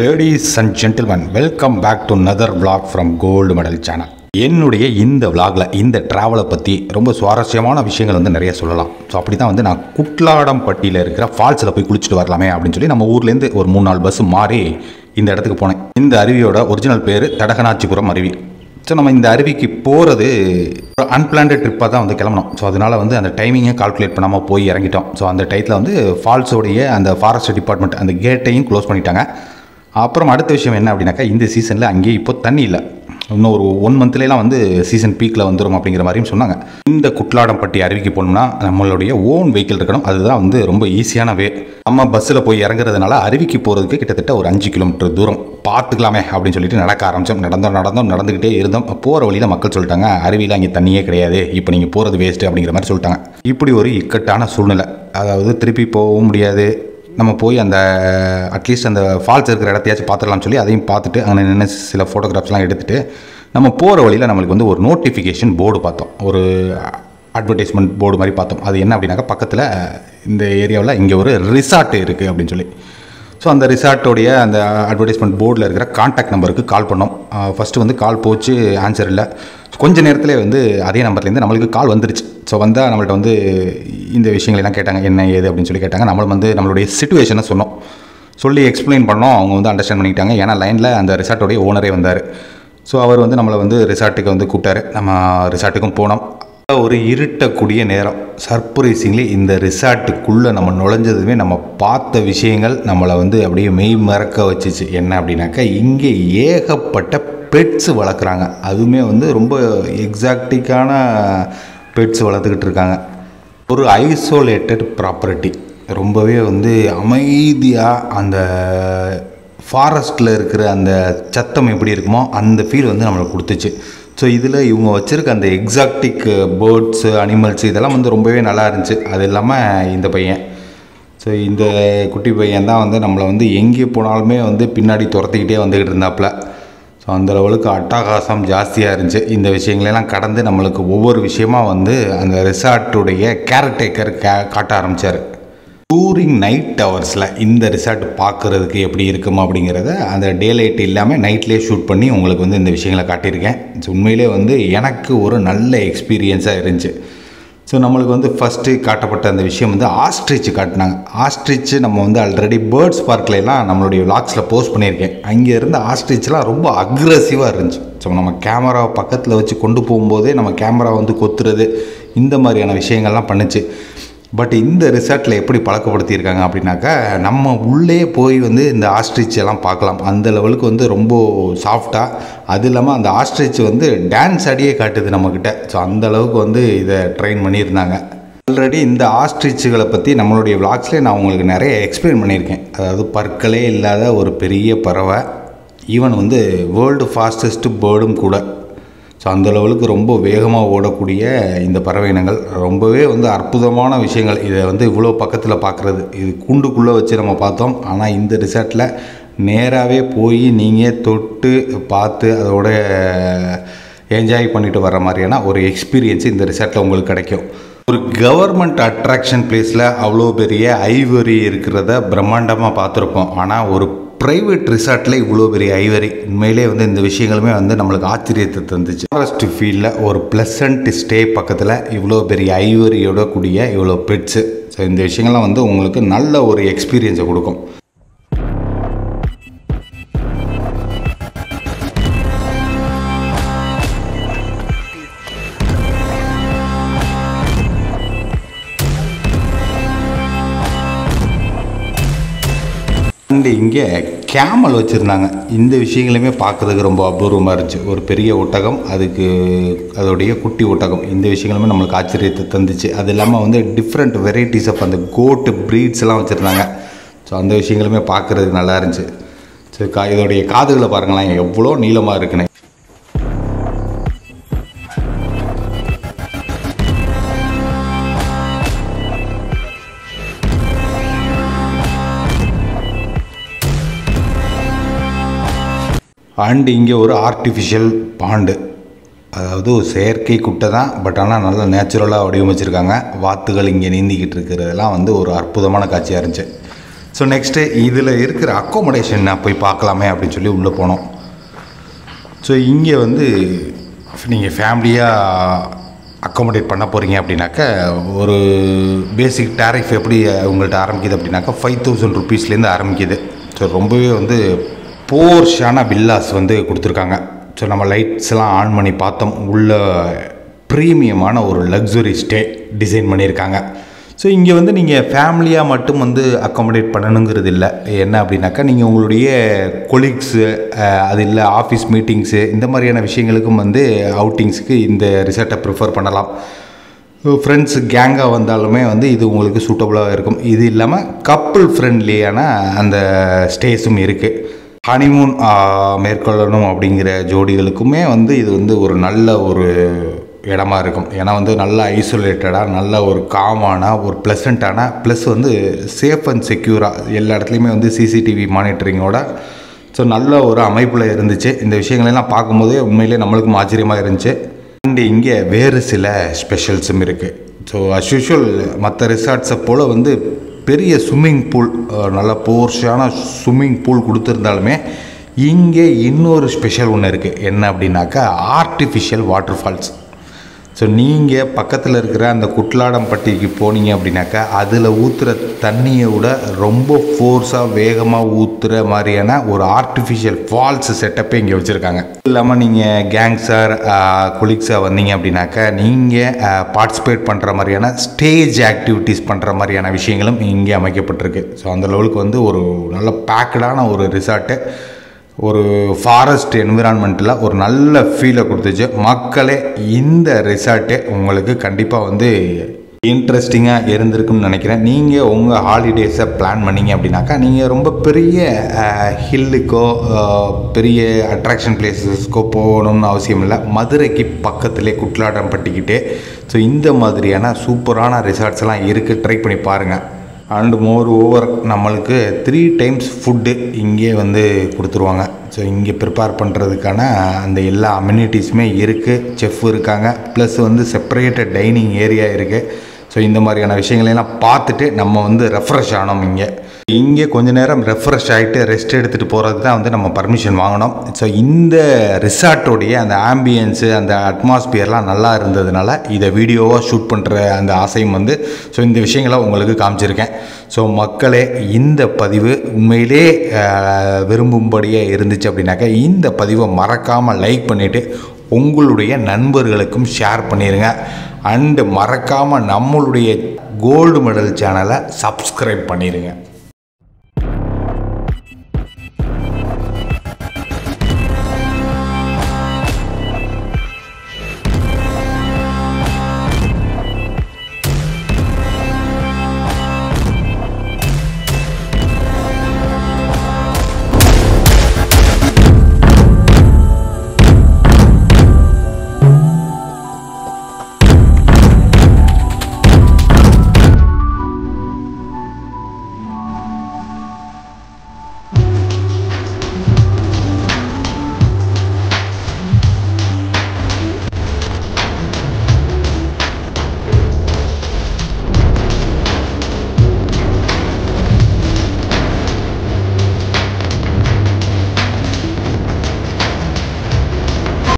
Ladies and gentlemen, welcome back to another vlog from Gold Medal channel. என்னுடைய இந்த vlogல இந்த டிராவலை பற்றி ரொம்ப சுவாரஸ்யமான விஷயங்கள் வந்து நிறைய சொல்லலாம். ஸோ அப்படி தான் வந்து நான் குட்லாடம்பட்டியில் இருக்கிற ஃபால்ஸில் போய் குளிச்சுட்டு வரலாமே அப்படின்னு சொல்லி நம்ம ஊர்லேருந்து ஒரு 3-4 பஸ் மாறி இந்த இடத்துக்கு போனேன். இந்த அருவியோட ஒரிஜினல் பேர் தடகனாச்சிபுரம் அருவி. ஸோ நம்ம இந்த அருவிக்கு போகிறது ஒரு அன்பிளான்டு ட்ரிப்பாக தான் வந்து கிளம்பணும். ஸோ அதனால் வந்து அந்த டைமிங்கை கால்குலேட் பண்ணாமல் போய் இறங்கிட்டோம். ஸோ அந்த டயத்தில் வந்து ஃபால்ஸோடைய அந்த ஃபாரஸ்ட் டிபார்ட்மெண்ட் அந்த கேட்டையும் க்ளோஸ் பண்ணிட்டாங்க. அப்புறம் அடுத்த விஷயம் என்ன அப்படின்னாக்கா, இந்த சீசனில் அங்கேயே இப்போ தண்ணி இல்லை. இன்னும் ஒரு 1 மந்த்லாம் வந்து சீசன் பீக்கில் வந்துடும் அப்படிங்கிற மாதிரியும் சொன்னாங்க. இந்த குட்லாடம்பட்டி அருவிக்கு போகணும்னா நம்மளுடைய ஓன் வெஹிக்கிள் இருக்கணும். அதுதான் வந்து ரொம்ப ஈஸியான வே. நம்ம பஸ்ஸில் போய் இறங்குறதுனால அருவிக்கு போகிறதுக்கு கிட்டத்தட்ட ஒரு 5 கிலோமீட்டர் தூரம் பார்த்துக்கலாமே அப்படின்னு சொல்லிட்டு நடக்க ஆரம்பித்தோம். நடந்துக்கிட்டே இருந்தோம். போகிற வழியில் மக்கள் சொல்லிட்டாங்க, அருவியில் அங்கே தண்ணியே கிடையாது, இப்போ நீங்கள் போகிறது வேஸ்ட்டு அப்படிங்கிற மாதிரி சொல்லிட்டாங்க. இப்படி ஒரு இக்கட்டான சூழ்நிலை. அதாவது திருப்பி போகவும் முடியாது. நம்ம போய் அந்த அட்லீஸ்ட் அந்த ஃபால்ஸ் இருக்கிற இடத்தையாச்சும் பார்த்துடலாம்னு சொல்லி அதையும் பார்த்துட்டு அங்கே நின்று சில ஃபோட்டோகிராஃப்ஸ்லாம் எடுத்துகிட்டு நம்ம போகிற வழியில் நம்மளுக்கு வந்து ஒரு நோட்டிஃபிகேஷன் போர்டு பார்த்தோம். ஒரு அட்வர்டைஸ்மெண்ட் போர்டு மாதிரி பார்த்தோம். அது என்ன அப்படின்னாக்கா, பக்கத்தில் இந்த ஏரியாவில் இங்கே ஒரு ரிசார்ட் இருக்குது அப்படின்னு சொல்லி. ஸோ அந்த ரிசார்ட்டோடைய அந்த அட்வர்டைஸ்மெண்ட் போர்டில் இருக்கிற கான்டாக்ட் நம்பருக்கு கால் பண்ணோம். ஃபஸ்ட்டு வந்து கால் போச்சு, ஆன்சர் இல்லை. கொஞ்ச நேரத்தில் வந்து அதே நம்பர்லேருந்து நம்மளுக்கு கால் வந்துருச்சு. ஸோ வந்தால் நம்மள்ட்ட வந்து இந்த விஷயங்களெல்லாம் கேட்டாங்க, என்ன ஏது அப்படின்னு சொல்லி கேட்டாங்க. நம்மளும் வந்து நம்மளுடைய சிச்சுவேஷனை சொன்னோம், சொல்லி எக்ஸ்பிளைன் பண்ணோம். அவங்க வந்து அண்டர்ஸ்டாண்ட் பண்ணிக்கிட்டாங்க. ஏன்னா லைனில் அந்த ரிசார்ட்டோடைய ஓனரே வந்தார். ஸோ அவர் வந்து நம்மளை வந்து ரிசார்ட்டுக்கு வந்து கூப்பிட்டாரு. நம்ம ரிசார்ட்டுக்கும் போனோம். ஒரு இருட்டக்கூடிய நேரம். சர்ப்ரைசிங்லி இந்த ரிசார்ட்டுக்குள்ளே நம்ம நுழைஞ்சதுமே நம்ம பார்த்த விஷயங்கள் நம்மளை வந்து அப்படியே மெய் மறக்க வச்சிச்சு. என்ன அப்படின்னாக்கா, இங்கே ஏகப்பட்ட பெட்ஸ் வளர்க்குறாங்க. அதுவுமே வந்து ரொம்ப எக்ஸாக்டிக்கான பெட்ஸ் வளர்த்துக்கிட்டு இருக்காங்க. ஒரு ஐசோலேட்டட் ப்ராப்பர்ட்டி. ரொம்பவே வந்து அமைதியாக அந்த ஃபாரஸ்ட்டில் இருக்கிற அந்த சத்தம் எப்படி இருக்குமோ அந்த ஃபீல் வந்து நம்மளுக்கு கொடுத்துச்சு. ஸோ இதில் இவங்க வச்சுருக்க அந்த எக்ஸாக்டிக் பேர்ட்ஸு, அனிமல்ஸ் இதெல்லாம் வந்து ரொம்பவே நல்லா இருந்துச்சு. அது இல்லாமல் இந்த பையன், ஸோ இந்த குட்டி பையன் தான் வந்து நம்மளை வந்து எங்கே போனாலுமே வந்து பின்னாடி துரத்திக்கிட்டே வந்துக்கிட்டு இருந்தாப்புல. ஸோ அந்த லெவலுக்கு அட்டகாசம் ஜாஸ்தியாக இருந்துச்சு. இந்த விஷயங்களெல்லாம் கடந்து நம்மளுக்கு ஒவ்வொரு விஷயமாக வந்து அந்த ரிசார்ட்டுடைய கேர்டேக்கர் காட்ட ஆரம்பித்தார். டூரிங் நைட் ஹவர்ஸில் இந்த ரிசார்ட் பார்க்குறதுக்கு எப்படி இருக்கும் அப்படிங்கிறத அந்த டே லைட் இல்லாமல் நைட்லேயே ஷூட் பண்ணி உங்களுக்கு வந்து இந்த விஷயங்களை காட்டியிருக்கேன். ஸோ உண்மையிலே வந்து எனக்கு ஒரு நல்ல எக்ஸ்பீரியன்ஸாக இருந்துச்சு. ஸோ நம்மளுக்கு வந்து ஃபஸ்ட்டு காட்டப்பட்ட அந்த விஷயம் வந்து ஆஸ்ட்ரிச் காட்டினாங்க. ஆஸ்ட்ரிச் நம்ம வந்து ஆல்ரெடி பேர்ட்ஸ் பார்க்லாம் நம்மளுடைய விளாக்ஸில் போஸ்ட் பண்ணியிருக்கேன். அங்கே இருந்த ஆஸ்ட்ரிச்லாம் ரொம்ப அக்ரெசிவாக இருந்துச்சு. ஸோ நம்ம கேமராவை பக்கத்தில் வச்சு கொண்டு போகும்போதே நம்ம கேமரா வந்து கொத்துறது, இந்த மாதிரியான விஷயங்கள்லாம் பண்ணுச்சு. பட் இந்த ரிசார்ட்டில் எப்படி பழக்கப்படுத்தியிருக்காங்க அப்படின்னாக்கா, நம்ம உள்ளே போய் வந்து இந்த ஆஸ்ட்ரிச் எல்லாம் பார்க்கலாம். அந்த லெவலுக்கு வந்து ரொம்ப சாஃப்டாக, அது இல்லாமல் அந்த ஆஸ்ட்ரிச் வந்து டான்ஸ் ஆடியே காட்டுது நம்மக்கிட்ட. ஸோ அந்த அளவுக்கு வந்து இதை ட்ரெயின் பண்ணியிருந்தாங்க. ஆல்ரெடி இந்த ஆஸ்ட்ரிச்சுகளை பற்றி நம்மளுடைய விளாக்ஸ்லேயே நான் உங்களுக்கு நிறைய எக்ஸ்பிளைன் பண்ணியிருக்கேன். அதாவது பற்களே இல்லாத ஒரு பெரிய பறவை, ஈவன் வந்து வேர்ல்டு ஃபாஸ்டஸ்ட் பேர்டும் கூட. ஸோ அந்த லெவலுக்கு ரொம்ப வேகமாக ஓடக்கூடிய இந்த பறவை இனங்கள் ரொம்பவே வந்து அற்புதமான விஷயங்கள். இதை வந்து இவ்வளோ பக்கத்தில் பார்க்குறது, இது கூண்டுக்குள்ளே வச்சு நம்ம பார்த்தோம். ஆனால் இந்த ரிசார்ட்டில் நேராகவே போய் நீங்கள் தொட்டு பார்த்து அதோட என்ஜாய் பண்ணிட்டு வர்ற மாதிரியான ஒரு எக்ஸ்பீரியன்ஸ் இந்த ரிசார்ட்டில் உங்களுக்கு கிடைக்கும். ஒரு கவர்மெண்ட் அட்ராக்ஷன் பிளேஸில் அவ்வளோ பெரிய ஐவரி இருக்கிறத பிரம்மாண்டமாக பார்த்துருப்போம். ஆனால் ஒரு ப்ரைவேட் ரிசார்ட்டில் இவ்வளோ பெரிய ஐவரி, உண்மையிலே வந்து இந்த விஷயங்களுமே வந்து நம்மளுக்கு ஆச்சரியத்தை தந்துச்சு. ஃபாரஸ்ட் ஃபீல்டில் ஒரு ப்ளசண்ட் ஸ்டே பக்கத்தில் இவ்வளோ பெரிய ஐவரியோட கூடிய இவ்வளோ பெட்ஸு. ஸோ இந்த விஷயங்கள்லாம் வந்து உங்களுக்கு நல்ல ஒரு எக்ஸ்பீரியன்ஸை கொடுக்கும். இங்கே கேமல் வச்சுருந்தாங்க. இந்த விஷயங்களுமே பார்க்குறதுக்கு ரொம்ப அபூர்வமாக இருந்துச்சு. ஒரு பெரிய ஒட்டகம், அதுக்கு அதோடைய குட்டி ஒட்டகம், இந்த விஷயங்களுமே நம்மளுக்கு ஆச்சரியத்தை தந்துச்சு. அது இல்லாமல் வந்து டிஃப்ரெண்ட் வெரைட்டிஸ் ஆஃப் அந்த கோட்டு ப்ரீட்ஸ் எல்லாம் வச்சுருந்தாங்க. ஸோ அந்த விஷயங்களுமே பார்க்குறதுக்கு நல்லா இருந்துச்சு. ஸோ இதோடைய காதுகளை பாருங்களேன், எவ்வளோ நீளமாக இருக்குன்னு. அண்ட் இங்கே ஒரு ஆர்டிஃபிஷியல் பாண்டு, அதாவது ஒரு செயற்கை குட்டை தான், பட் ஆனால் நல்லா நேச்சுரலாக வடிவமைச்சிருக்காங்க. வாத்துகள் இங்கே நீந்திக்கிட்டு இருக்கிறதெல்லாம் வந்து ஒரு அற்புதமான காட்சியாக இருந்துச்சு. ஸோ நெக்ஸ்ட்டு இதில் இருக்கிற அக்காமடேஷன் நான் போய் பார்க்கலாமே அப்படின்னு சொல்லி உள்ளே போனோம். ஸோ இங்கே வந்து நீங்கள் ஃபேமிலியாக அக்காமடேட் பண்ண போகிறீங்க அப்படின்னாக்கா ஒரு பேசிக் டேரிஃப் எப்படி உங்கள்கிட்ட ஆரம்பிக்குது அப்படின்னாக்கா 5000 ருபீஸ்லேருந்து ஆரம்பிக்குது. ஸோ ரொம்பவே வந்து போர்ஷான வில்லாஸ் வந்து கொடுத்துருக்காங்க. ஸோ நம்ம லைட்ஸ்லாம் ஆன் பண்ணி பார்த்தோம், உள்ள ப்ரீமியமான ஒரு லக்ஸுரி ஸ்டே டிசைன் பண்ணியிருக்காங்க. ஸோ இங்கே வந்து நீங்கள் ஃபேமிலியாக மட்டும் வந்து அக்காமடேட் பண்ணணுங்கிறது இல்லை. என்ன அப்படின்னாக்கா நீங்கள் உங்களுடைய கொலீக்ஸு அது இல்லை ஆஃபீஸ் மீட்டிங்ஸு இந்த மாதிரியான விஷயங்களுக்கும் வந்து அவுட்டிங்ஸுக்கு இந்த ரிசார்ட்டை ப்ரிஃபர் பண்ணலாம். ஃப்ரெண்ட்ஸ் கேங்காக வந்தாலுமே வந்து இது உங்களுக்கு சூட்டபுளாக இருக்கும். இது இல்லாமல் கப்புள் ஃப்ரெண்ட்லியான அந்த ஸ்டேஸும் இருக்குது. ஹனிமூன் மேற்கொள்ளணும் அப்படிங்கிற ஜோடிகளுக்குமே வந்து இது வந்து ஒரு நல்ல ஒரு இடமா இருக்கும். ஏன்னா வந்து நல்ல ஐசோலேட்டடாக நல்ல ஒரு காமான ஒரு ப்ளசண்ட்டான ப்ளஸ் வந்து சேஃப் அண்ட் செக்யூராக எல்லா இடத்துலையுமே வந்து சிசிடிவி மானிட்டரிங்கோட ஸோ நல்ல ஒரு அமைப்பில் இருந்துச்சு. இந்த விஷயங்களெல்லாம் பார்க்கும்போதே உண்மையிலே நம்மளுக்கும் ஆச்சரியமாக இருந்துச்சு. அண்டு இங்கே வேறு சில ஸ்பெஷல்ஸும் இருக்குது. ஸோ அஸ் யூஷுவல் மற்ற ரிசார்ட்ஸை போல் வந்து பெரிய ஸ்விம்மிங் பூல் நல்ல போர்ஷான ஸ்விம்மிங் பூல் கொடுத்துருந்தாலுமே இங்கே இன்னொரு ஸ்பெஷல் ஒன்று இருக்குது. என்ன அப்படின்னாக்கா ஆர்டிஃபிஷியல் வாட்டர் ஃபால்ஸ். ஸோ நீங்கள் பக்கத்தில் இருக்கிற அந்த குட்லாடம்பட்டிக்கு போனீங்க அப்படின்னாக்கா அதில் ஊற்றுற தண்ணியை விட ரொம்ப ஃபோர்ஸாக வேகமாக ஊற்றுற மாதிரியான ஒரு ஆர்டிஃபிஷியல் ஃபால்ஸ் செட்டப்பே இங்கே வச்சுருக்காங்க. இல்லாமல் நீங்கள் கேங்ஸார் கொலீக்ஸாக வந்தீங்க அப்படின்னாக்கா நீங்கள் பார்ட்டிசிபேட் பண்ணுற மாதிரியான ஸ்டேஜ் ஆக்டிவிட்டீஸ் பண்ணுற மாதிரியான விஷயங்களும் இங்கே அமைக்கப்பட்டிருக்கு. ஸோ அந்த லெவலுக்கு வந்து ஒரு நல்ல பேக்கடான ஒரு ரிசார்ட்டு, ஒரு ஃபாரஸ்ட் என்விரான்மெண்ட்டில் ஒரு நல்ல ஃபீலை கொடுத்துச்சு. மக்களே இந்த ரிசார்ட்டு உங்களுக்கு கண்டிப்பாக வந்து இன்ட்ரெஸ்டிங்காக இருந்திருக்குன்னு நினைக்கிறேன். நீங்கள் உங்கள் ஹாலிடேஸை பிளான் பண்ணிங்க அப்படின்னாக்கா நீங்கள் ரொம்ப பெரிய ஹில்லுக்கோ பெரிய அட்ராக்ஷன் பிளேஸஸ்க்கோ போகணும்னு அவசியம் இல்லை. மதுரைக்கு பக்கத்துலேயே குட்லாடம்பட்டிக்கிட்டே ஸோ இந்த மாதிரியான சூப்பரான ரிசார்ட்ஸ்லாம் இருக்குது. ட்ரை பண்ணி பாருங்கள். அண்டு மோர் ஓவர் நம்மளுக்கு 3 times ஃபுட்டு இங்கே வந்து கொடுத்துருவாங்க. ஸோ இங்கே ப்ரிப்பேர் பண்ணுறதுக்கான அந்த எல்லா அம்யூனிட்டிஸுமே இருக்குது. செஃப் இருக்காங்க, ப்ளஸ் வந்து செப்பரேட்டட் டைனிங் ஏரியா இருக்குது. ஸோ இந்த மாதிரியான விஷயங்களெல்லாம் பார்த்துட்டு நம்ம வந்து ரெஃப்ரெஷ் ஆனோம். இங்கே கொஞ்ச நேரம் ரெஃப்ரெஷ் ஆகிட்டு ரெஸ்ட் எடுத்துகிட்டு போகிறது தான் வந்து நம்ம பர்மிஷன் வாங்கினோம். ஸோ இந்த ரிசார்ட்டோடைய அந்த ஆம்பியன்ஸு அந்த அட்மாஸ்பியர்லாம் நல்லா இருந்ததுனால இதை வீடியோவாக ஷூட் பண்ணுற அந்த ஆசையும் வந்து ஸோ இந்த விஷயங்களை உங்களுக்கு காமிச்சிருக்கேன். ஸோ மக்களே இந்த பதிவு உண்மையிலே விரும்பும்படியே இருந்துச்சு அப்படின்னாக்கா இந்த பதிவை மறக்காமல் லைக் பண்ணிவிட்டு உங்களுடைய நண்பர்களுக்கும் ஷேர் பண்ணிடுங்க. அண்டு மறக்காமல் நம்மளுடைய கோல்டு மெடல் சேனலை சப்ஸ்கிரைப் பண்ணிடுங்க.